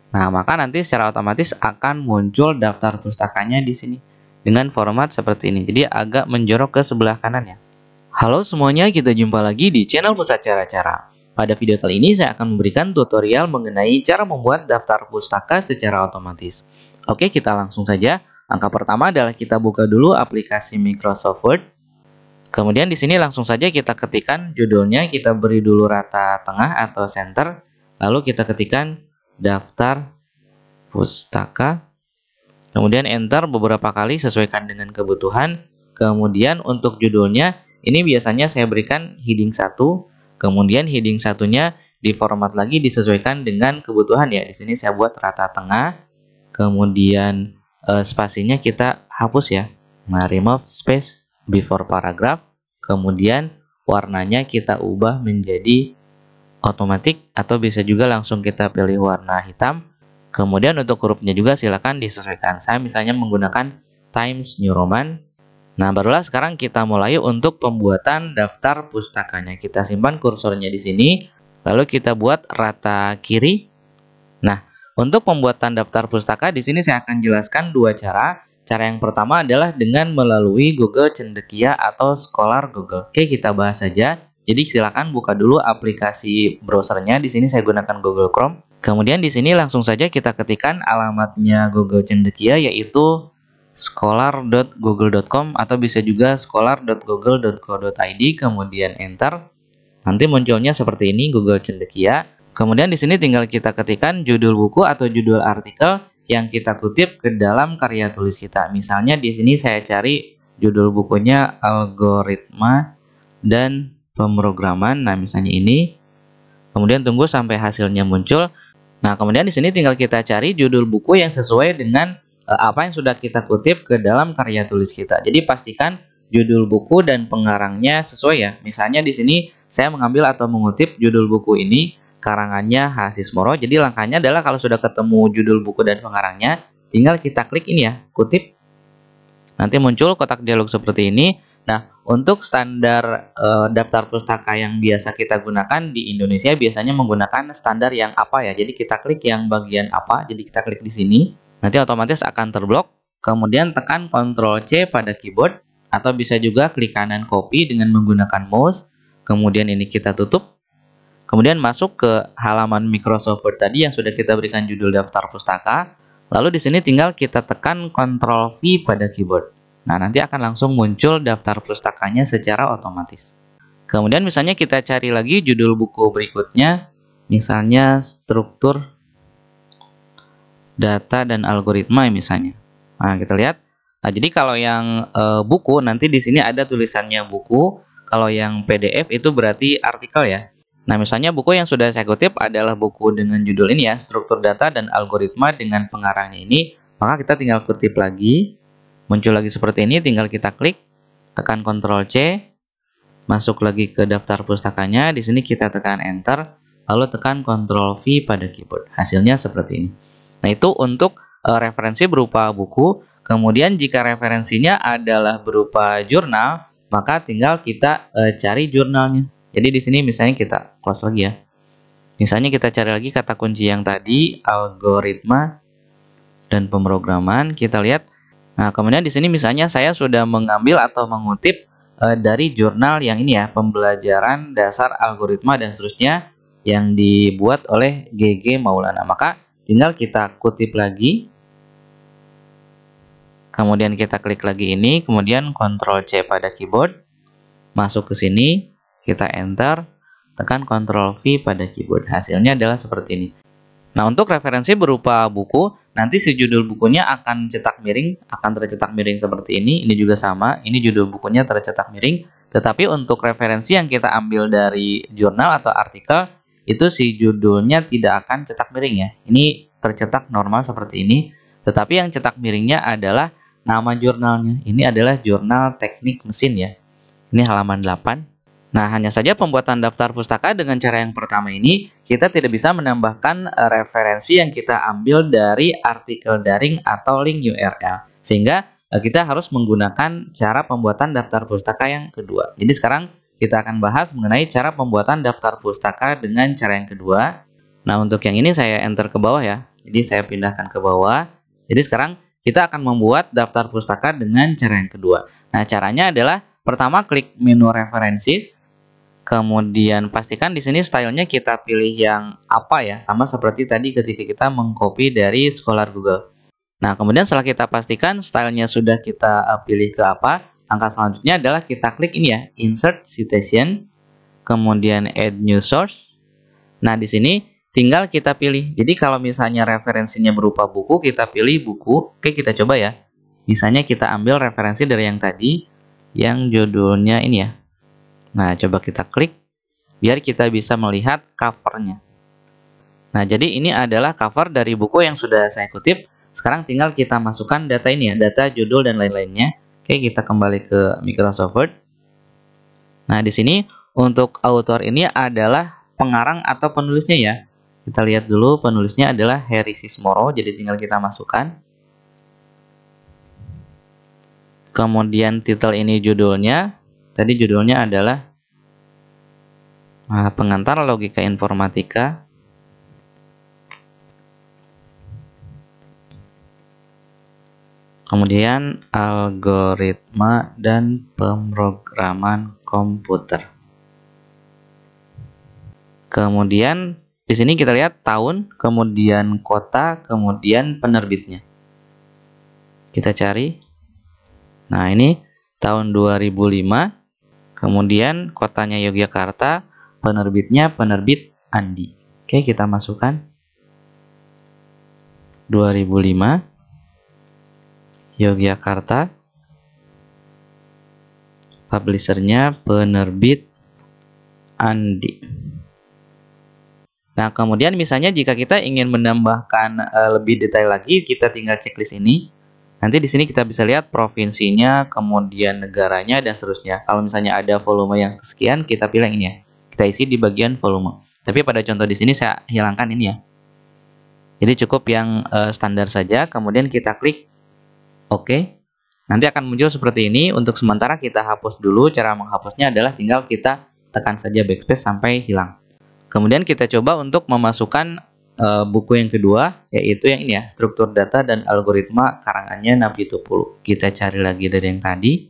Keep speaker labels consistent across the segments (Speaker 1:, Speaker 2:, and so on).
Speaker 1: Nah, maka nanti secara otomatis akan muncul daftar pustakanya di sini dengan format seperti ini. Jadi agak menjorok ke sebelah kanan ya. Halo semuanya, kita jumpa lagi di channel Pusat Cara-Cara. Pada video kali ini saya akan memberikan tutorial mengenai cara membuat daftar pustaka secara otomatis. Oke, kita langsung saja. Langkah pertama adalah kita buka dulu aplikasi Microsoft Word. Kemudian di sini langsung saja kita ketikkan judulnya, kita beri dulu rata tengah atau center, lalu kita ketikkan daftar pustaka. Kemudian enter beberapa kali sesuaikan dengan kebutuhan. Kemudian untuk judulnya ini biasanya saya berikan heading 1, kemudian heading satunya diformat lagi disesuaikan dengan kebutuhan ya. Di sini saya buat rata tengah. Kemudian spasinya kita hapus ya. Nah, remove space before paragraph. Kemudian warnanya kita ubah menjadi otomatis atau bisa juga langsung kita pilih warna hitam. Kemudian untuk hurufnya juga silakan disesuaikan. Saya misalnya menggunakan Times New Roman. Nah, barulah sekarang kita mulai untuk pembuatan daftar pustakanya. Kita simpan kursornya di sini, lalu kita buat rata kiri. Nah, untuk pembuatan daftar pustaka di sini saya akan jelaskan dua cara. Cara yang pertama adalah dengan melalui Google Cendekia atau Scholar Google. Oke, kita bahas saja. Jadi silakan buka dulu aplikasi browsernya. Di sini saya gunakan Google Chrome. Kemudian di sini langsung saja kita ketikkan alamatnya Google Cendekia, yaitu scholar.google.com atau bisa juga scholar.google.co.id. Kemudian enter. Nanti munculnya seperti ini Google Cendekia. Kemudian di sini tinggal kita ketikkan judul buku atau judul artikel yang kita kutip ke dalam karya tulis kita. Misalnya di sini saya cari judul bukunya Algoritma dan Pemrograman. Nah, misalnya ini. Kemudian tunggu sampai hasilnya muncul. Nah, kemudian di sini tinggal kita cari judul buku yang sesuai dengan apa yang sudah kita kutip ke dalam karya tulis kita. Jadi pastikan judul buku dan pengarangnya sesuai ya. Misalnya di sini saya mengambil atau mengutip judul buku ini karangannya Hasismoro. Jadi langkahnya adalah kalau sudah ketemu judul buku dan pengarangnya, tinggal kita klik ini ya, kutip. Nanti muncul kotak dialog seperti ini. Nah, untuk standar daftar pustaka yang biasa kita gunakan di Indonesia biasanya menggunakan standar yang apa ya. Jadi kita klik yang bagian apa, jadi kita klik di sini. Nanti otomatis akan terblok. Kemudian tekan Ctrl C pada keyboard atau bisa juga klik kanan copy dengan menggunakan mouse. Kemudian ini kita tutup. Kemudian masuk ke halaman Microsoft Word tadi yang sudah kita berikan judul daftar pustaka. Lalu di sini tinggal kita tekan Ctrl V pada keyboard. Nah, nanti akan langsung muncul daftar pustakanya secara otomatis. Kemudian misalnya kita cari lagi judul buku berikutnya, misalnya struktur data dan algoritma misalnya. Nah, kita lihat. Nah, jadi kalau yang buku nanti di sini ada tulisannya buku, kalau yang PDF itu berarti artikel ya. Nah, misalnya buku yang sudah saya kutip adalah buku dengan judul ini ya, struktur data dan algoritma dengan pengarangnya ini, maka kita tinggal kutip lagi. Muncul lagi seperti ini, tinggal kita klik, tekan Ctrl C, masuk lagi ke daftar pustakanya. Di sini kita tekan Enter, lalu tekan Ctrl V pada keyboard. Hasilnya seperti ini. Nah, itu untuk referensi berupa buku. Kemudian jika referensinya adalah berupa jurnal, maka tinggal kita cari jurnalnya. Jadi di sini misalnya kita close lagi ya. Misalnya kita cari lagi kata kunci yang tadi, algoritma dan pemrograman. Kita lihat. Nah, kemudian di sini misalnya saya sudah mengambil atau mengutip dari jurnal yang ini ya, pembelajaran dasar algoritma dan seterusnya yang dibuat oleh GG Maulana. Maka tinggal kita kutip lagi. Kemudian kita klik lagi ini, kemudian Ctrl C pada keyboard. Masuk ke sini, kita enter, tekan Ctrl V pada keyboard. Hasilnya adalah seperti ini. Nah, untuk referensi berupa buku, nanti si judul bukunya akan tercetak miring seperti ini. Ini juga sama, ini judul bukunya tercetak miring. Tetapi untuk referensi yang kita ambil dari jurnal atau artikel, itu si judulnya tidak akan cetak miring ya. Ini tercetak normal seperti ini. Tetapi yang cetak miringnya adalah nama jurnalnya. Ini adalah jurnal teknik mesin ya. Ini halaman 8. Nah, hanya saja pembuatan daftar pustaka dengan cara yang pertama ini, kita tidak bisa menambahkan referensi yang kita ambil dari artikel daring atau link URL. Sehingga kita harus menggunakan cara pembuatan daftar pustaka yang kedua. Jadi sekarang kita akan bahas mengenai cara pembuatan daftar pustaka dengan cara yang kedua. Nah, untuk yang ini saya enter ke bawah ya. Jadi saya pindahkan ke bawah. Jadi sekarang kita akan membuat daftar pustaka dengan cara yang kedua. Nah, caranya adalah pertama klik menu references. Kemudian pastikan di sini stylenya kita pilih yang apa ya, sama seperti tadi ketika kita mengcopy dari Scholar Google. Nah, kemudian setelah kita pastikan stylenya sudah kita pilih ke apa, langkah selanjutnya adalah kita klik ini ya, Insert Citation, kemudian Add New Source. Nah, di sini tinggal kita pilih. Jadi kalau misalnya referensinya berupa buku, kita pilih buku. Oke, kita coba ya. Misalnya kita ambil referensi dari yang tadi, yang judulnya ini ya. Nah, coba kita klik biar kita bisa melihat covernya. Nah, jadi ini adalah cover dari buku yang sudah saya kutip. Sekarang tinggal kita masukkan data ini ya, data judul dan lain-lainnya. Oke, kita kembali ke Microsoft Word. Nah, di sini untuk author ini adalah pengarang atau penulisnya ya. Kita lihat dulu, penulisnya adalah Harry Sismoro, jadi tinggal kita masukkan. Kemudian titel ini judulnya. Tadi judulnya adalah Pengantar Logika Informatika. Kemudian Algoritma dan Pemrograman Komputer. Kemudian di sini kita lihat tahun, kemudian kota, kemudian penerbitnya. Kita cari. Nah, ini tahun 2005. Kemudian kotanya Yogyakarta, penerbitnya penerbit Andi. Oke, kita masukkan 2005 Yogyakarta, publishernya penerbit Andi. Nah, kemudian misalnya jika kita ingin menambahkan lebih detail lagi, kita tinggal checklist ini. Nanti di sini kita bisa lihat provinsinya, kemudian negaranya, dan seterusnya. Kalau misalnya ada volume yang sekian, kita pilih yang ini ya. Kita isi di bagian volume. Tapi pada contoh di sini saya hilangkan ini ya. Jadi cukup yang standar saja. Kemudian kita klik OK. Nanti akan muncul seperti ini. Untuk sementara kita hapus dulu. Cara menghapusnya adalah tinggal kita tekan saja backspace sampai hilang. Kemudian kita coba untuk memasukkan buku yang kedua, yaitu yang ini ya, struktur data dan algoritma, karangannya Napi Tupulu. Kita cari lagi dari yang tadi.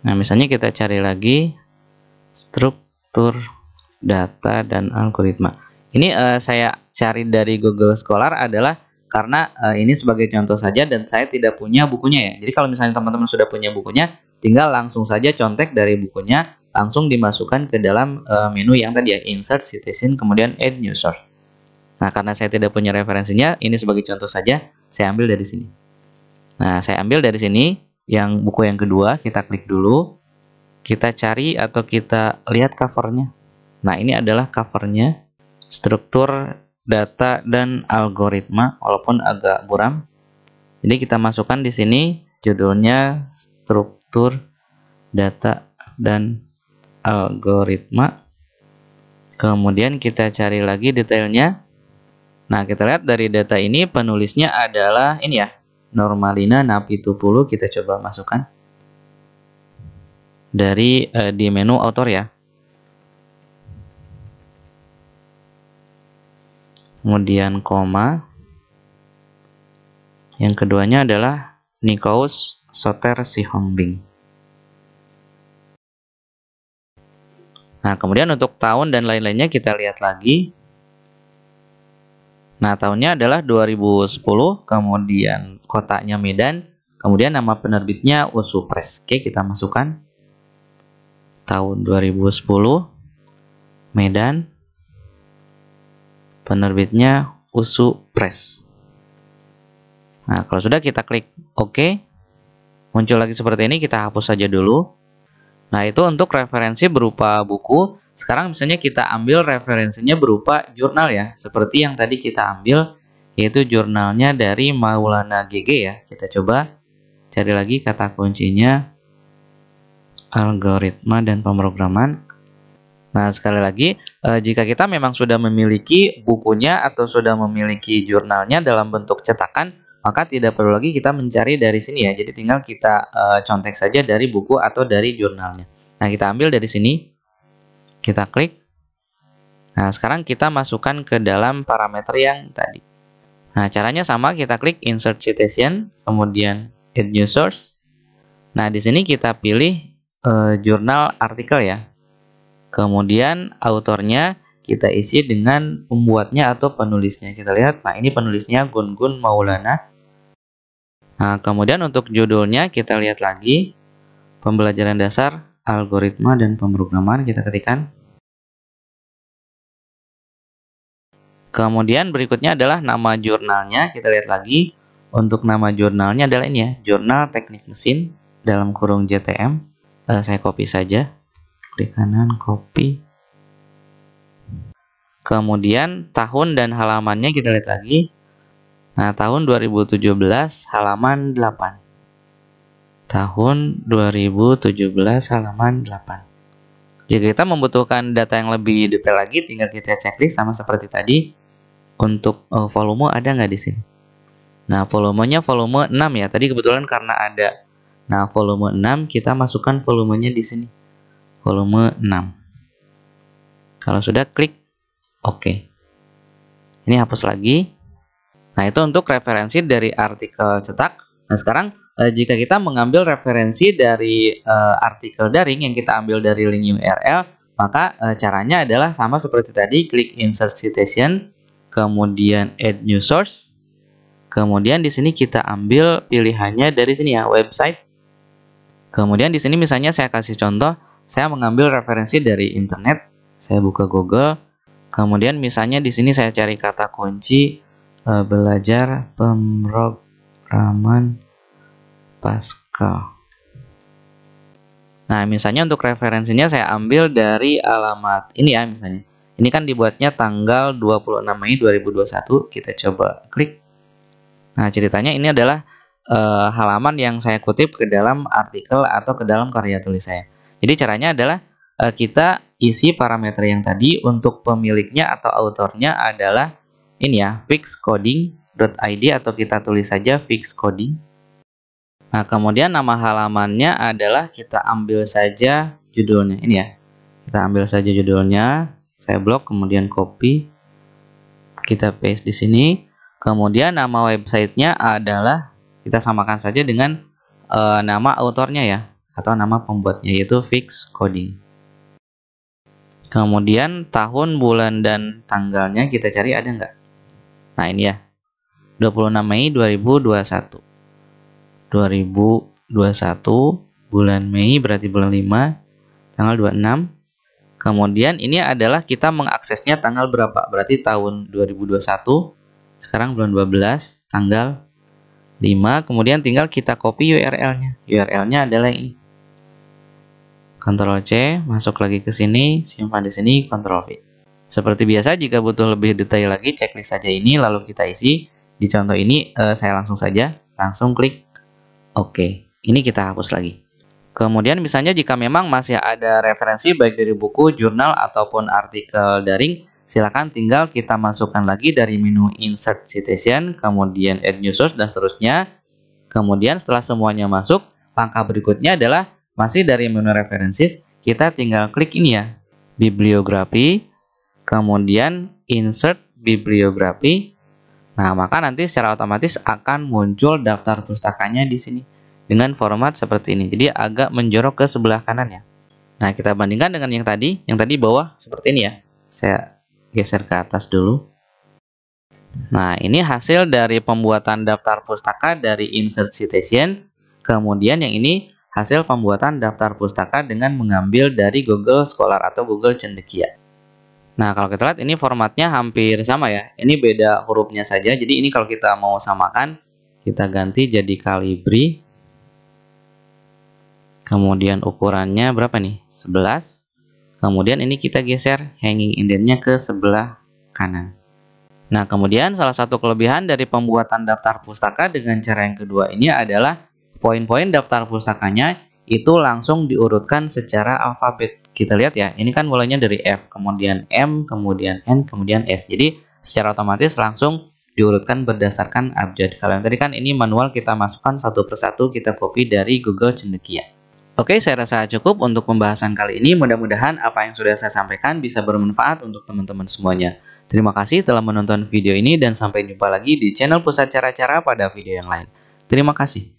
Speaker 1: Nah, misalnya kita cari lagi struktur data dan algoritma. Ini saya cari dari Google Scholar adalah karena ini sebagai contoh saja dan saya tidak punya bukunya ya. Jadi kalau misalnya teman-teman sudah punya bukunya, tinggal langsung saja contek dari bukunya, langsung dimasukkan ke dalam menu yang tadi ya, Insert Citation, kemudian Add New Source. Nah, karena saya tidak punya referensinya, ini sebagai contoh saja, saya ambil dari sini. Nah, saya ambil dari sini, yang buku yang kedua, kita klik dulu, kita cari atau kita lihat covernya. Nah, ini adalah covernya, struktur data dan algoritma, walaupun agak buram. Jadi kita masukkan di sini, judulnya struktur data dan algoritma. Kemudian kita cari lagi detailnya. Nah, kita lihat dari data ini penulisnya adalah ini ya, Normalina Napi Tupulu. Kita coba masukkan dari di menu author ya. Kemudian koma. Yang keduanya adalah Nikolaus Soter Sihombing. Nah, kemudian untuk tahun dan lain-lainnya kita lihat lagi. Nah, tahunnya adalah 2010, kemudian kotanya Medan, kemudian nama penerbitnya USU Press. Oke, kita masukkan. Tahun 2010, Medan, penerbitnya USU Press. Nah, kalau sudah kita klik OK. Muncul lagi seperti ini, kita hapus saja dulu. Nah, itu untuk referensi berupa buku. Sekarang misalnya kita ambil referensinya berupa jurnal ya. Seperti yang tadi kita ambil, yaitu jurnalnya dari Maulana GG ya. Kita coba cari lagi kata kuncinya, algoritma dan pemrograman. Nah, sekali lagi, jika kita memang sudah memiliki bukunya atau sudah memiliki jurnalnya dalam bentuk cetakan, maka tidak perlu lagi kita mencari dari sini ya. Jadi tinggal kita contek saja dari buku atau dari jurnalnya. Nah, kita ambil dari sini, kita klik. Nah, sekarang kita masukkan ke dalam parameter yang tadi. Nah, caranya sama, kita klik Insert Citation, kemudian Add New Source. Nah, di sini kita pilih jurnal artikel ya. Kemudian autornya kita isi dengan pembuatnya atau penulisnya. Kita lihat, nah ini penulisnya Gun-Gun Maulana. Nah, kemudian untuk judulnya kita lihat lagi, pembelajaran dasar, algoritma, dan pemrograman, kita ketikkan. Kemudian berikutnya adalah nama jurnalnya, kita lihat lagi. Untuk nama jurnalnya adalah ini ya, Jurnal Teknik Mesin, dalam kurung JTM. Saya copy saja, klik kanan, copy. Kemudian tahun dan halamannya kita lihat lagi. Nah, tahun 2017 halaman 8. Tahun 2017 halaman 8. Jika kita membutuhkan data yang lebih detail lagi, tinggal kita checklist sama seperti tadi. Untuk volume ada nggak di sini? Nah, volumenya volume 6 ya. Tadi kebetulan karena ada. Nah, volume 6 kita masukkan volumenya di sini. Volume 6. Kalau sudah, klik OK. Ini hapus lagi. Nah, itu untuk referensi dari artikel cetak. Nah, sekarang jika kita mengambil referensi dari artikel daring yang kita ambil dari link URL, maka caranya adalah sama seperti tadi, klik Insert Citation, kemudian Add New Source. Kemudian di sini kita ambil pilihannya dari sini ya, website. Kemudian di sini misalnya saya kasih contoh, saya mengambil referensi dari internet. Saya buka Google. Kemudian misalnya di sini saya cari kata kunci belajar pemrograman Pascal. Nah, misalnya untuk referensinya saya ambil dari alamat ini ya, misalnya. Ini kan dibuatnya tanggal 26 Mei 2021. Kita coba klik. Nah, ceritanya ini adalah halaman yang saya kutip ke dalam artikel atau ke dalam karya tulis saya. Jadi caranya adalah kita isi parameter yang tadi. Untuk pemiliknya atau autornya adalah ini ya, fixcoding.id, atau kita tulis saja fixcoding. Nah, kemudian nama halamannya adalah kita ambil saja judulnya. Ini ya, kita ambil saja judulnya. Saya blok, kemudian copy. Kita paste di sini. Kemudian nama websitenya adalah kita samakan saja dengan nama autornya ya, atau nama pembuatnya, yaitu Fixcoding. Kemudian tahun, bulan, dan tanggalnya kita cari ada nggak? Nah, ini ya, 26 Mei 2021. 2021, bulan Mei berarti bulan 5, tanggal 26. Kemudian ini adalah kita mengaksesnya tanggal berapa? Berarti tahun 2021. Sekarang bulan 12, tanggal 5. Kemudian tinggal kita copy URL-nya. URL-nya adalah ini. Ctrl C, masuk lagi ke sini, simpan di sini, Ctrl V. Seperti biasa, jika butuh lebih detail lagi, checklist saja ini, lalu kita isi. Di contoh ini, saya langsung saja, langsung klik OK. Ini kita hapus lagi. Kemudian misalnya jika memang masih ada referensi baik dari buku, jurnal, ataupun artikel daring, silakan tinggal kita masukkan lagi dari menu Insert Citation, kemudian Add New Source, dan seterusnya. Kemudian setelah semuanya masuk, langkah berikutnya adalah masih dari menu References, kita tinggal klik ini ya, Bibliografi, kemudian Insert Bibliografi. Nah, maka nanti secara otomatis akan muncul daftar pustakanya di sini dengan format seperti ini. Jadi agak menjorok ke sebelah kanan ya. Nah, kita bandingkan dengan yang tadi bawah seperti ini ya. Saya geser ke atas dulu. Nah, ini hasil dari pembuatan daftar pustaka dari Insert Citation. Kemudian yang ini hasil pembuatan daftar pustaka dengan mengambil dari Google Scholar atau Google Cendekia. Nah, kalau kita lihat ini formatnya hampir sama ya. Ini beda hurufnya saja. Jadi ini kalau kita mau samakan, kita ganti jadi Calibri. Kemudian ukurannya berapa nih? 11. Kemudian ini kita geser hanging indentnya ke sebelah kanan. Nah, kemudian salah satu kelebihan dari pembuatan daftar pustaka dengan cara yang kedua ini adalah poin-poin daftar pustakanya itu langsung diurutkan secara alfabet. Kita lihat ya, ini kan mulainya dari F, kemudian M, kemudian N, kemudian S. Jadi secara otomatis langsung diurutkan berdasarkan abjad. Kalau yang tadi kan ini manual, kita masukkan satu persatu, kita copy dari Google Cendekia. Oke, saya rasa cukup untuk pembahasan kali ini. Mudah-mudahan apa yang sudah saya sampaikan bisa bermanfaat untuk teman-teman semuanya. Terima kasih telah menonton video ini dan sampai jumpa lagi di channel Pusat Cara-Cara pada video yang lain. Terima kasih.